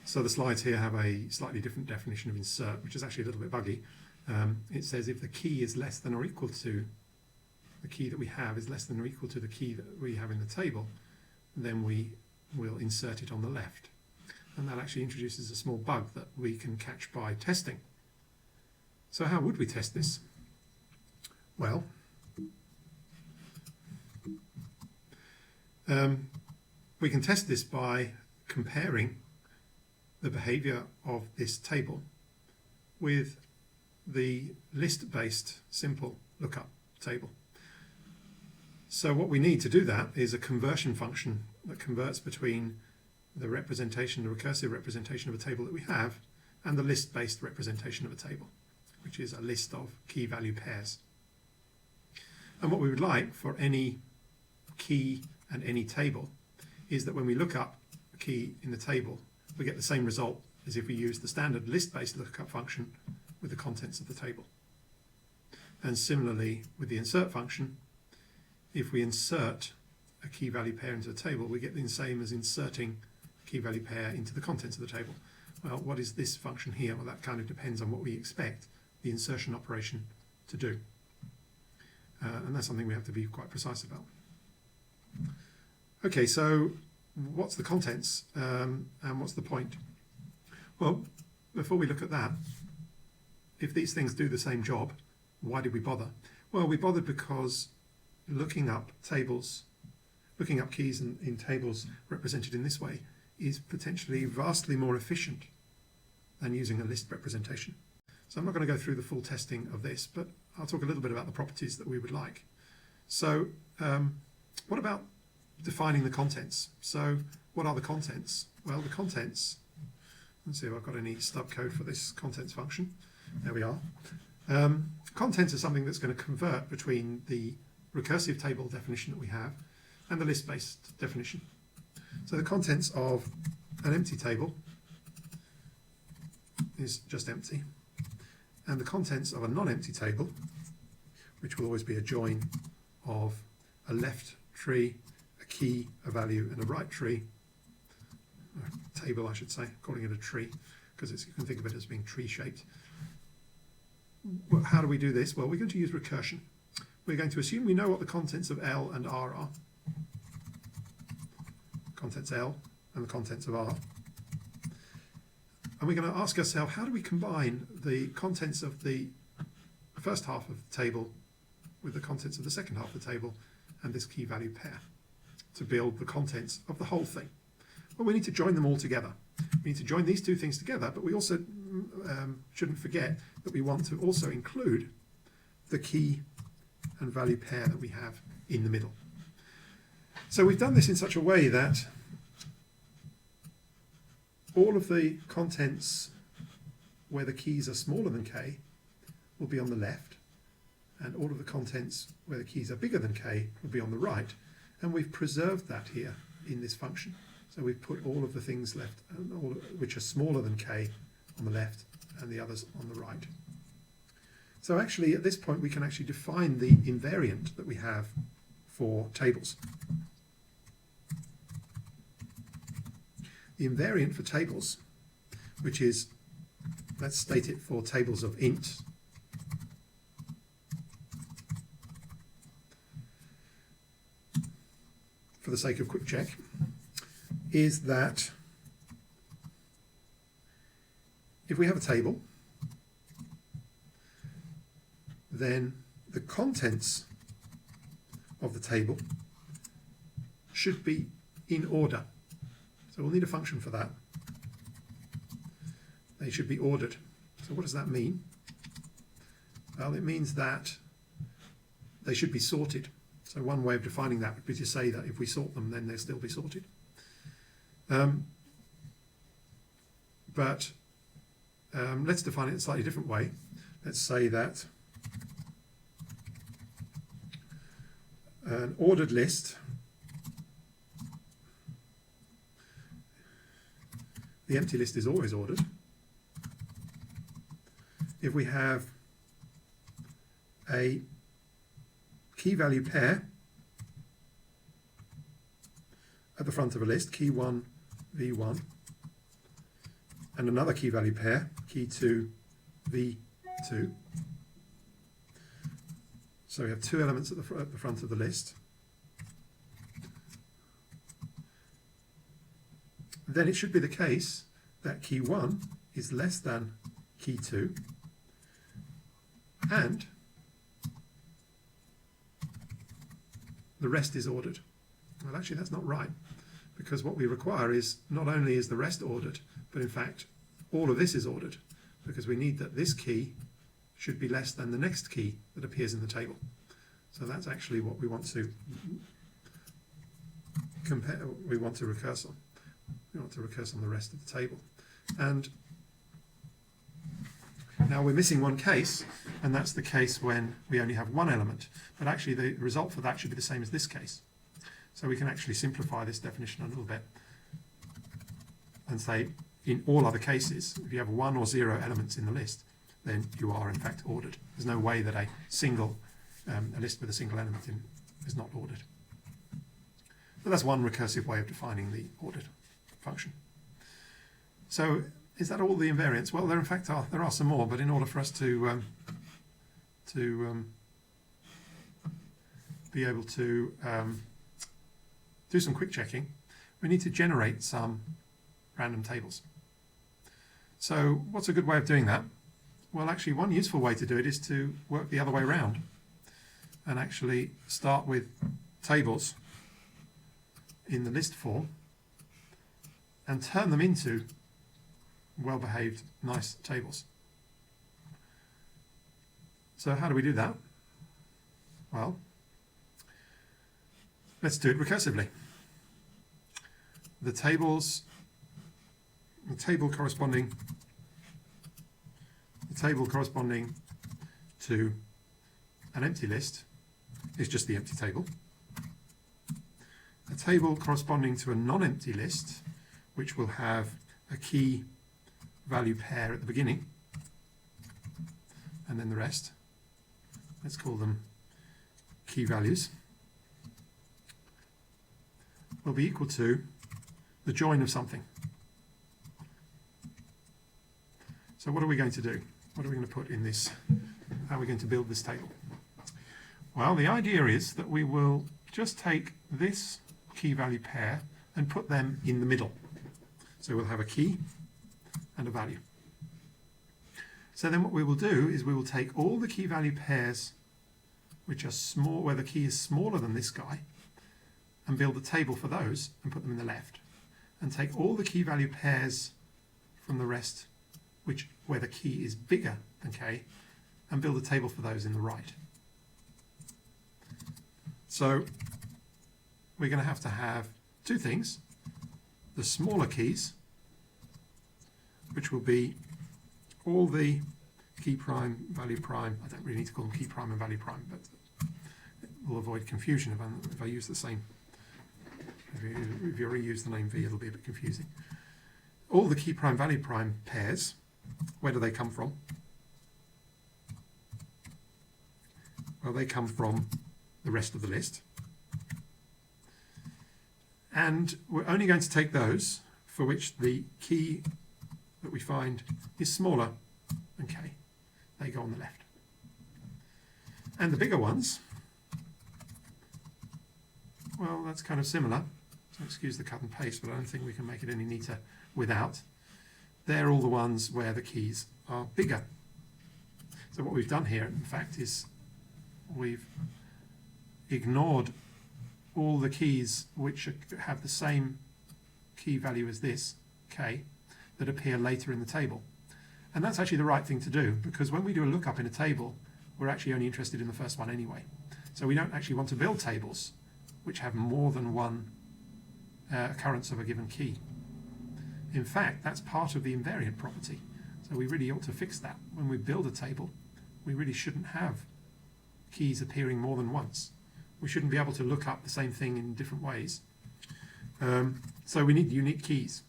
So the slides here have a slightly different definition of insert, which is actually a little bit buggy. It says if the key is less than or equal to the key that we have is less than or equal to the key that we have in the table, then we will insert it on the left. And that actually introduces a small bug that we can catch by testing. So how would we test this? Well, we can test this by comparing the behavior of this table with the list-based simple lookup table. So what we need to do that is a conversion function that converts between the representation, the recursive representation of a table that we have, and the list-based representation of a table, which is a list of key value pairs. And what we would like for any key and any table is that when we look up a key in the table, we get the same result as if we use the standard list-based lookup function with the contents of the table. And similarly with the insert function, if we insert a key value pair into a table, we get the same as inserting a key value pair into the contents of the table. Well, what is this function here? Well, that kind of depends on what we expect the insertion operation to do. And that's something we have to be quite precise about. Okay, so what's the contents and what's the point? Well, before we look at that, if these things do the same job, why did we bother? Well, we bothered because looking up tables, looking up keys in tables represented in this way is potentially vastly more efficient than using a list representation. So I'm not going to go through the full testing of this, but I'll talk a little bit about the properties that we would like. So what about defining the contents? So what are the contents? Well, the contents, let's see if I've got any stub code for this contents function. There we are. Contents are something that's going to convert between the recursive table definition that we have and the list-based definition. So the contents of an empty table is just empty, and the contents of a non-empty table, which will always be a join of a left tree, a key, a value, and a right tree, a table I should say, calling it a tree, because you can think of it as being tree-shaped. Well, how do we do this? Well, we're going to use recursion. We're going to assume we know what the contents of L and R are. Contents L and the contents of R. And we're going to ask ourselves, how do we combine the contents of the first half of the table with the contents of the second half of the table and this key value pair to build the contents of the whole thing? Well, we need to join them all together. We need to join these two things together, but we also shouldn't forget that we want to also include the key and value pair that we have in the middle. So we've done this in such a way that all of the contents where the keys are smaller than k will be on the left, and all of the contents where the keys are bigger than k will be on the right, and we've preserved that here in this function. So we've put all of the things left, which are smaller than k, on the left and the others on the right. So actually at this point we can actually define the invariant that we have for tables. The invariant for tables, which is, let's state it for tables of int, for the sake of quick check, is that if we have a table, then the contents of the table should be in order. So we'll need a function for that. They should be ordered. So what does that mean? Well, it means that they should be sorted. So one way of defining that would be to say that if we sort them, then they'll still be sorted. Let's define it in a slightly different way. Let's say that an ordered list, the empty list is always ordered. If we have a key value pair at the front of a list, key 1, v1, and another key value pair, key2, v2. So we have two elements at the front of the list. Then it should be the case that key 1 is less than key 2, and the rest is ordered. Well, actually that's not right, because what we require is not only is the rest ordered, but in fact all of this is ordered, because we need that this key should be less than the next key that appears in the table. So that's actually what we want to compare, we want to recurse on. We want to recurse on the rest of the table. And now we're missing one case, and that's the case when we only have one element. But actually the result for that should be the same as this case. So we can actually simplify this definition a little bit and say in all other cases, if you have 1 or 0 elements in the list, then you are in fact ordered. There's no way that a list with a single element in is not ordered. But that's one recursive way of defining the ordered function. So is that all the invariants? Well, there in fact there are some more, but in order for us to be able to do some quick checking, we need to generate some random tables. So what's a good way of doing that? Well, actually one useful way to do it is to work the other way around and actually start with tables in the list form and turn them into well-behaved, nice tables. So how do we do that? Well, let's do it recursively. The table corresponding to an empty list is just the empty table. A table corresponding to a non-empty list, which will have a key value pair at the beginning, and then the rest, let's call them key values, will be equal to the join of something. So what are we going to do? What are we going to put in this? How are we going to build this table? Well, the idea is that we will just take this key value pair and put them in the middle. So we'll have a key and a value. So then what we will do is we will take all the key value pairs which are small, where the key is smaller than this guy, and build a table for those and put them in the left. And take all the key value pairs from the rest where the key is bigger than k, and build a table for those in the right. So we're going to have two things. The smaller keys, which will be all the key prime, value prime. I don't really need to call them key prime and value prime, but it will avoid confusion if I use the same. If you reuse the name v, it'll be a bit confusing. All the key prime, value prime pairs, where do they come from? Well, they come from the rest of the list. And we're only going to take those for which the key that we find is smaller than k. They go on the left. And the bigger ones, well, that's kind of similar. So excuse the cut and paste, but I don't think we can make it any neater without. They're all the ones where the keys are bigger. So what we've done here, in fact, is we've ignored all the keys which have the same key value as this, k, that appear later in the table. And that's actually the right thing to do, because when we do a lookup in a table, we're actually only interested in the first one anyway. So we don't actually want to build tables which have more than one occurrence of a given key. In fact, that's part of the invariant property. So we really ought to fix that. When we build a table, we really shouldn't have keys appearing more than once. We shouldn't be able to look up the same thing in different ways. So we need unique keys.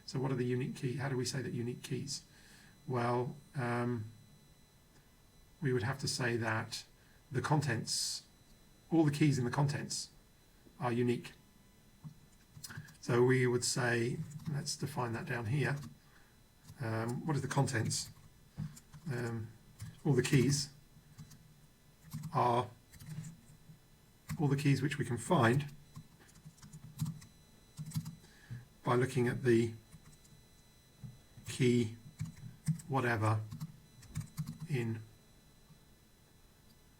So what are the unique keys? How do we say that unique keys? Well, we would have to say that the contents, all the keys in the contents are unique. So we would say, let's define that down here. what is the contents? All the keys are all the keys which we can find by looking at the key whatever in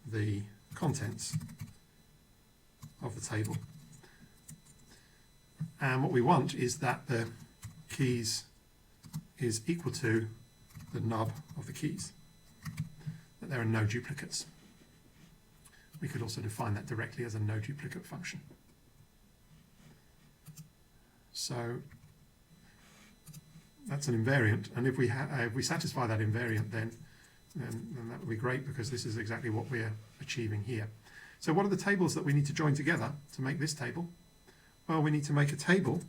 the contents of the table. And what we want is that the keys is equal to the nub of the keys, that there are no duplicates. We could also define that directly as a no duplicate function. So that's an invariant, and if we satisfy that invariant, then that would be great, because this is exactly what we're achieving here. So what are the tables that we need to join together to make this table? Well, we need to make a table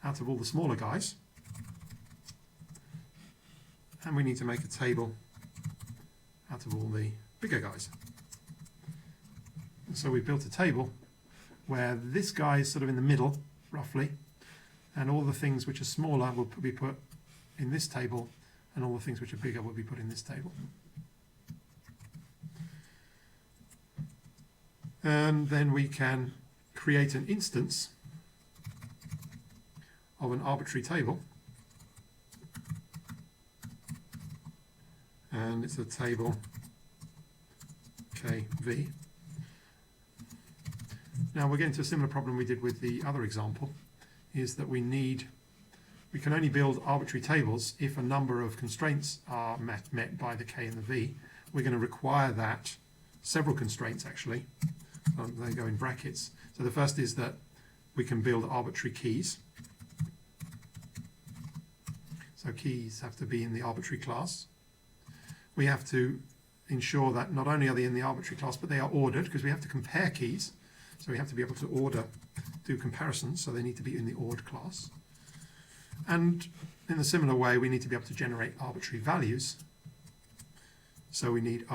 out of all the smaller guys, and we need to make a table out of all the bigger guys. And so we've built a table where this guy is sort of in the middle, roughly, and all the things which are smaller will be put in this table, and all the things which are bigger will be put in this table. And then we can create an instance of an arbitrary table, and it's a table KV. Now we're getting to a similar problem we did with the other example, is that we can only build arbitrary tables if a number of constraints are met by the K and the V. We're going to require that several constraints, actually. They go in brackets. So the first is that we can build arbitrary keys. So keys have to be in the arbitrary class. We have to ensure that not only are they in the arbitrary class, but they are ordered, because we have to compare keys. So we have to be able to do comparisons, so they need to be in the ordered class. And in a similar way, we need to be able to generate arbitrary values. So we need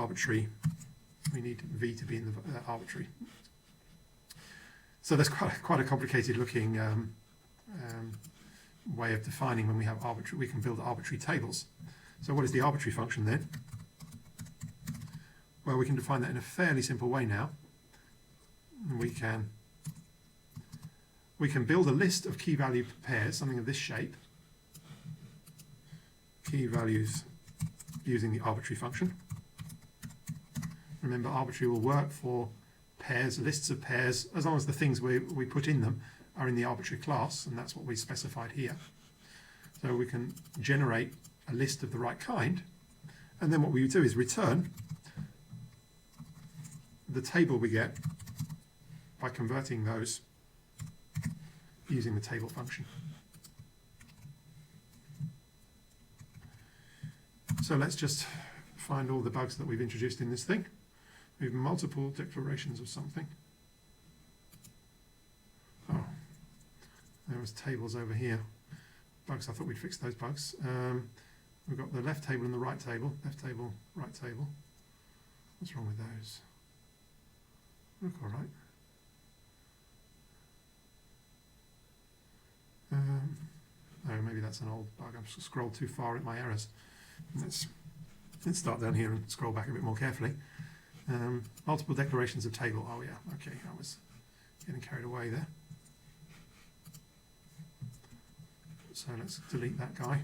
V to be in the arbitrary. So that's quite a complicated looking way of defining when we have arbitrary. We can build arbitrary tables. So what is the arbitrary function then? Well, we can define that in a fairly simple way now. We can build a list of key value pairs, something of this shape, key values using the arbitrary function. Remember, arbitrary will work for pairs, lists of pairs, as long as the things we put in them are in the arbitrary class, and that's what we specified here. So we can generate a list of the right kind, and then what we do is return the table we get by converting those using the table function. So let's just find all the bugs that we've introduced in this thing. We have multiple declarations of something. Oh, there was tables over here. Bugs, I thought we'd fix those bugs. We've got the left table and the right table. Left table, right table. What's wrong with those? Look all right. Oh, maybe that's an old bug. I've scrolled too far at my errors. Let's start down here and scroll back a bit more carefully. Multiple declarations of table. Oh yeah, okay, I was getting carried away there. So let's delete that guy.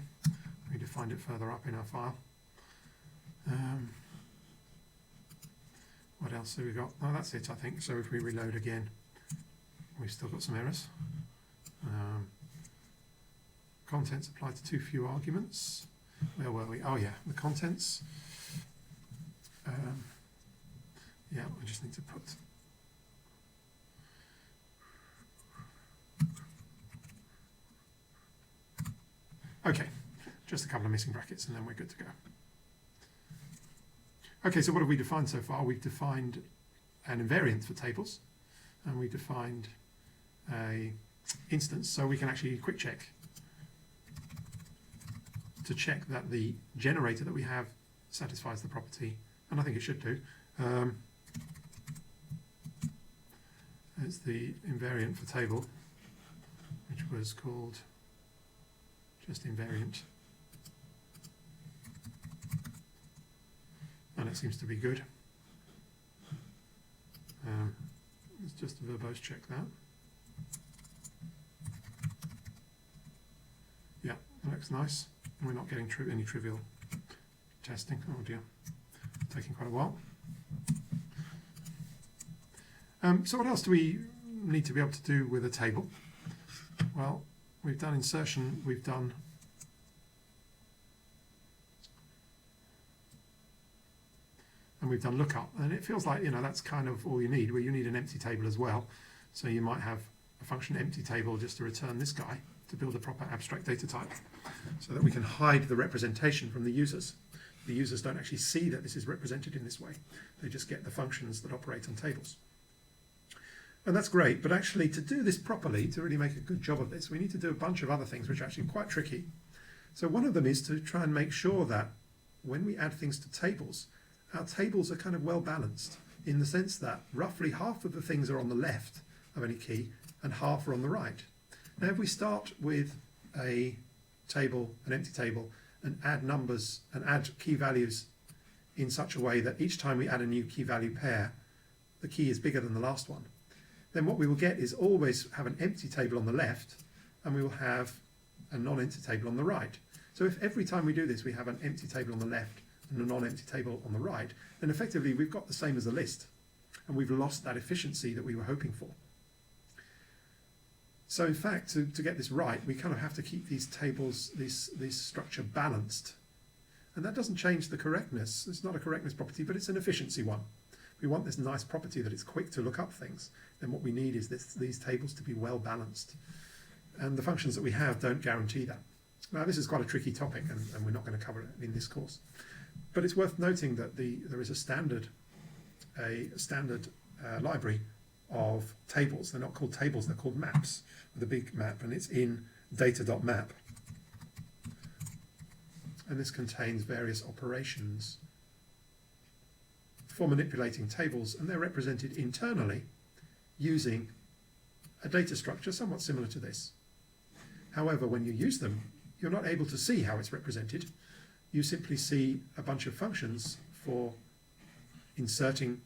We need to find it further up in our file. What else have we got? Oh, that's it, I think. So if we reload again, we've still got some errors. Contents apply to too few arguments. Where were we? Oh yeah, the contents. Yeah, I just need to put. Okay, just a couple of missing brackets and then we're good to go. Okay, so what have we defined so far? We've defined an invariant for tables, and we defined a instance, so we can actually quick check to check that the generator that we have satisfies the property, and I think it should do. It's the invariant for table, which was called just invariant that seems to be good. Let's just verbose check that. Yeah, that looks nice. We're not getting any trivial testing. Oh dear, taking quite a while. So what else do we need to be able to do with a table? Well, we've done insertion, we've done lookup, and it feels like, you know, that's kind of all you need, where you need an empty table as well. So you might have a function empty table just to return this guy to build a proper abstract data type, so that we can hide the representation from the users. The users don't actually see that this is represented in this way. They just get the functions that operate on tables. And that's great, but actually to do this properly, to really make a good job of this, we need to do a bunch of other things which are actually quite tricky. So one of them is to try and make sure that when we add things to tables, our tables are kind of well balanced, in the sense that roughly half of the things are on the left of any key and half are on the right. Now if we start with a table, an empty table, and add numbers and add key values in such a way that each time we add a new key value pair, the key is bigger than the last one, then what we will get is always have an empty table on the left, and we will have a non-empty table on the right. So if every time we do this we have an empty table on the left and a non-empty table on the right, then effectively we've got the same as a list, and we've lost that efficiency that we were hoping for. So in fact, to get this right, we kind of have to keep these tables, this structure balanced. And that doesn't change the correctness. It's not a correctness property, but it's an efficiency one. We want this nice property that it's quick to look up things. Then what we need is these tables to be well balanced. And the functions that we have don't guarantee that. Now this is quite a tricky topic, and we're not going to cover it in this course. But it's worth noting that there is a standard library of tables. They're not called tables, they're called maps, with a big map, and it's in data.map. And this contains various operations for manipulating tables, and they're represented internally using a data structure somewhat similar to this. However, when you use them, you're not able to see how it's represented. You simply see a bunch of functions for inserting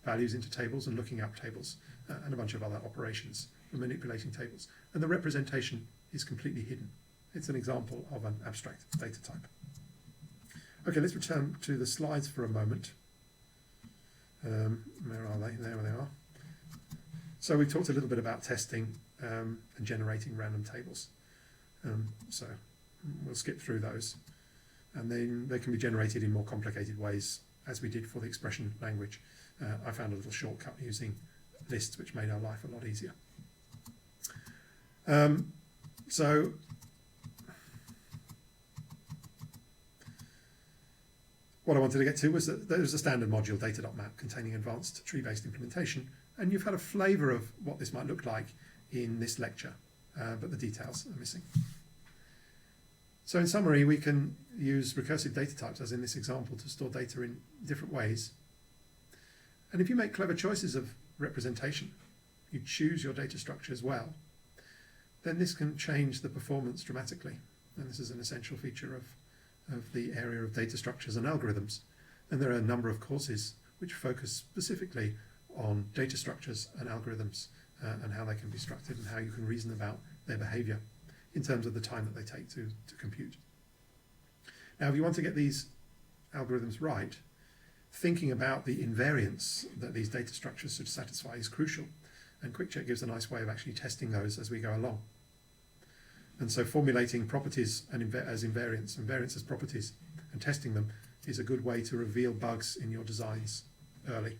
values into tables and looking up tables, and a bunch of other operations for manipulating tables. And the representation is completely hidden. It's an example of an abstract data type. Okay, let's return to the slides for a moment. Where are they? There they are. So we talked a little bit about testing and generating random tables. So we'll skip through those. And then they can be generated in more complicated ways, as we did for the expression language. I found a little shortcut using lists, which made our life a lot easier. So what I wanted to get to was that there's a standard module, data.map, containing advanced tree-based implementation, and you've had a flavour of what this might look like in this lecture, but the details are missing. So in summary, we can use recursive data types, as in this example, to store data in different ways. And if you make clever choices of representation, you choose your data structure as well, then this can change the performance dramatically. And this is an essential feature of the area of data structures and algorithms. And there are a number of courses which focus specifically on data structures and algorithms and how they can be structured and how you can reason about their behavior in terms of the time that they take to compute. Now, if you want to get these algorithms right, thinking about the invariants that these data structures should satisfy is crucial. And QuickCheck gives a nice way of actually testing those as we go along. And so formulating properties as invariants and variants as properties and testing them is a good way to reveal bugs in your designs early.